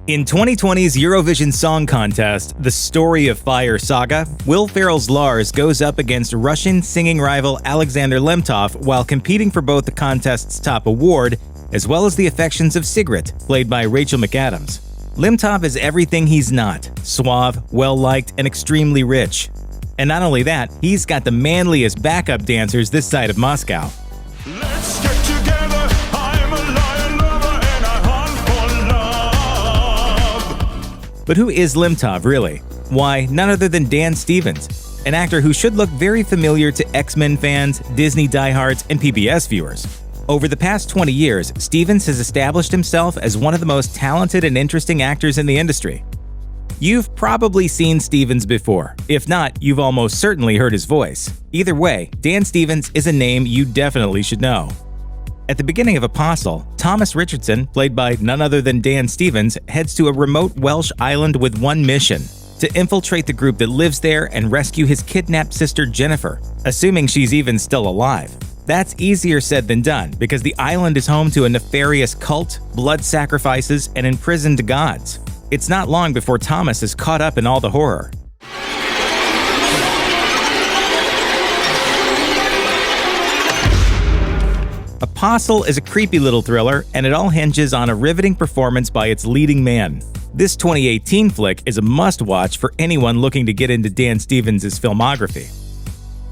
In 2020's Eurovision Song Contest, The Story of Fire saga, Will Ferrell's Lars goes up against Russian singing rival Alexander Lemtov while competing for both the contest's top award as well as the affections of Sigrid, played by Rachel McAdams. Lemtov is everything he's not: suave, well-liked, and extremely rich. And not only that, he's got the manliest backup dancers this side of Moscow. Let's get together. I'm a lion lover and I hunt for love. But who is Lemtov, really? Why, none other than Dan Stevens, an actor who should look very familiar to X-Men fans, Disney diehards, and PBS viewers. Over the past 20 years, Stevens has established himself as one of the most talented and interesting actors in the industry. You've probably seen Stevens before. If not, you've almost certainly heard his voice. Either way, Dan Stevens is a name you definitely should know. At the beginning of Apostle, Thomas Richardson, played by none other than Dan Stevens, heads to a remote Welsh island with one mission: to infiltrate the group that lives there and rescue his kidnapped sister Jennifer, assuming she's even still alive. That's easier said than done, because the island is home to a nefarious cult, blood sacrifices, and imprisoned gods. It's not long before Thomas is caught up in all the horror. Apostle is a creepy little thriller, and it all hinges on a riveting performance by its leading man. This 2018 flick is a must-watch for anyone looking to get into Dan Stevens' filmography.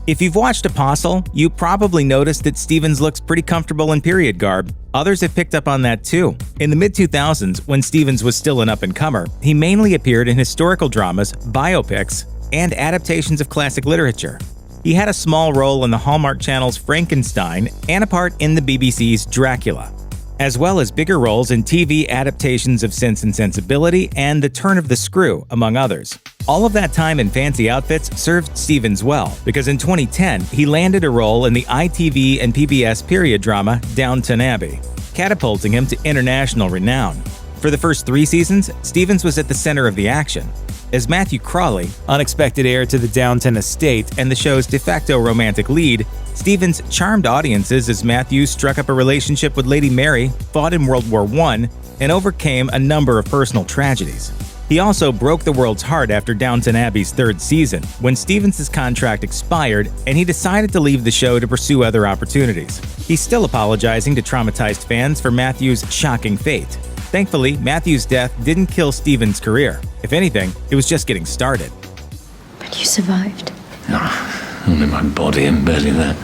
If you've watched Apostle, you probably noticed that Stevens looks pretty comfortable in period garb. Others have picked up on that too. In the mid-2000s, when Stevens was still an up-and-comer, he mainly appeared in historical dramas, biopics, and adaptations of classic literature. He had a small role in the Hallmark Channel's Frankenstein and a part in the BBC's Dracula, as well as bigger roles in TV adaptations of Sense and Sensibility and The Turn of the Screw, among others. All of that time in fancy outfits served Stevens well, because in 2010, he landed a role in the ITV and PBS period drama Downton Abbey, catapulting him to international renown. For the first 3 seasons, Stevens was at the center of the action. As Matthew Crawley, unexpected heir to the Downton estate and the show's de facto romantic lead, Stevens charmed audiences as Matthew struck up a relationship with Lady Mary, fought in World War I, and overcame a number of personal tragedies. He also broke the world's heart after Downton Abbey's 3rd season, when Stevens' contract expired and he decided to leave the show to pursue other opportunities. He's still apologizing to traumatized fans for Matthew's shocking fate. Thankfully, Matthew's death didn't kill Stevens' career. If anything, it was just getting started. But you survived. Only my body and barely that.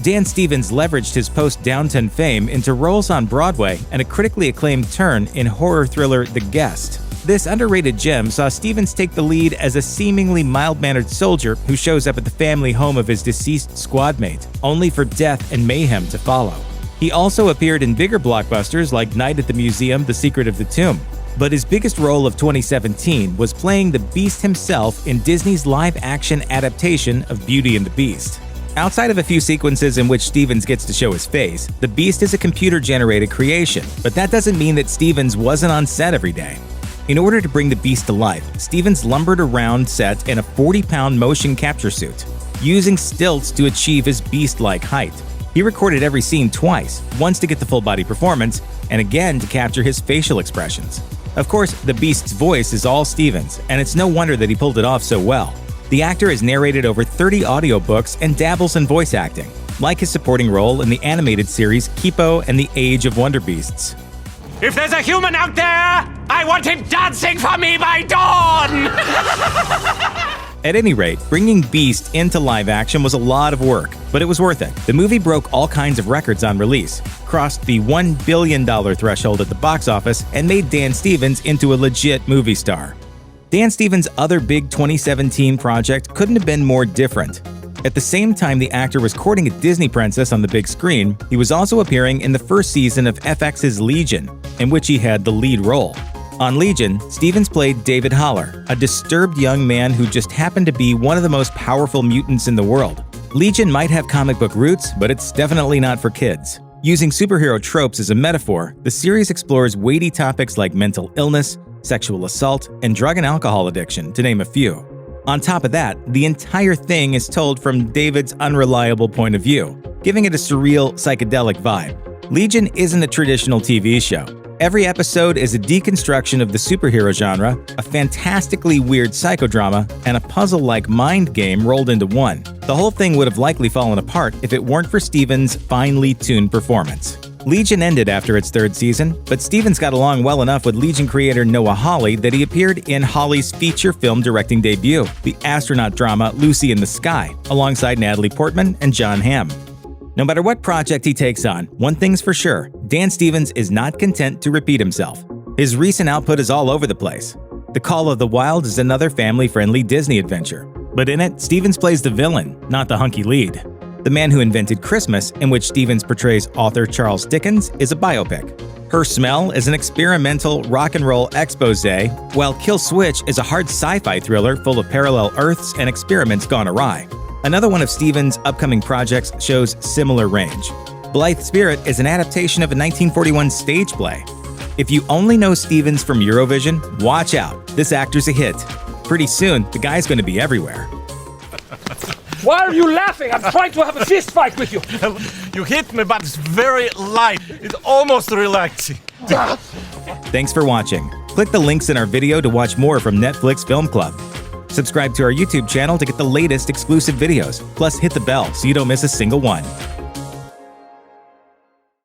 Dan Stevens leveraged his post-Downton fame into roles on Broadway and a critically acclaimed turn in horror thriller The Guest. This underrated gem saw Stevens take the lead as a seemingly mild-mannered soldier who shows up at the family home of his deceased squad mate, only for death and mayhem to follow. He also appeared in bigger blockbusters like Night at the Museum: The Secret of the Tomb. But his biggest role of 2017 was playing the Beast himself in Disney's live-action adaptation of Beauty and the Beast. Outside of a few sequences in which Stevens gets to show his face, the Beast is a computer-generated creation, but that doesn't mean that Stevens wasn't on set every day. In order to bring the Beast to life, Stevens lumbered around set in a 40-pound motion capture suit, using stilts to achieve his beast-like height. He recorded every scene twice, once to get the full-body performance, and again to capture his facial expressions. Of course, the Beast's voice is all Stevens, and it's no wonder that he pulled it off so well. The actor has narrated over 30 audiobooks and dabbles in voice acting, like his supporting role in the animated series Kipo and the Age of Wonder Beasts. If there's a human out there, I want him dancing for me by dawn! At any rate, bringing Beast into live action was a lot of work, but it was worth it. The movie broke all kinds of records on release, crossed the $1 billion threshold at the box office, and made Dan Stevens into a legit movie star. Dan Stevens' other big 2017 project couldn't have been more different. At the same time the actor was courting a Disney princess on the big screen, he was also appearing in the first season of FX's Legion, in which he had the lead role. On Legion, Stevens played David Haller, a disturbed young man who just happened to be one of the most powerful mutants in the world. Legion might have comic book roots, but it's definitely not for kids. Using superhero tropes as a metaphor, the series explores weighty topics like mental illness, sexual assault, and drug and alcohol addiction, to name a few. On top of that, the entire thing is told from David's unreliable point of view, giving it a surreal, psychedelic vibe. Legion isn't a traditional TV show. Every episode is a deconstruction of the superhero genre, a fantastically weird psychodrama, and a puzzle-like mind game rolled into one. The whole thing would have likely fallen apart if it weren't for Stevens' finely tuned performance. Legion ended after its third season, but Stevens got along well enough with Legion creator Noah Hawley that he appeared in Hawley's feature film directing debut, the astronaut drama Lucy in the Sky, alongside Natalie Portman and John Hamm. No matter what project he takes on, one thing's for sure, Dan Stevens is not content to repeat himself. His recent output is all over the place. The Call of the Wild is another family-friendly Disney adventure, but in it, Stevens plays the villain, not the hunky lead. The Man Who Invented Christmas, in which Stevens portrays author Charles Dickens, is a biopic. Her Smell is an experimental rock and roll expose, while Kill Switch is a hard sci-fi thriller full of parallel Earths and experiments gone awry. Another one of Stevens' upcoming projects shows similar range. Blithe Spirit is an adaptation of a 1941 stage play. If you only know Stevens from Eurovision, watch out. This actor's a hit. Pretty soon, the guy's going to be everywhere. Why are you laughing? I'm trying to have a fist fight with you. You hit me, but it's very light. It's almost relaxing. Thanks for watching. Click the links in our video to watch more from Netflix Film Club. Subscribe to our YouTube channel to get the latest exclusive videos. Plus, hit the bell so you don't miss a single one.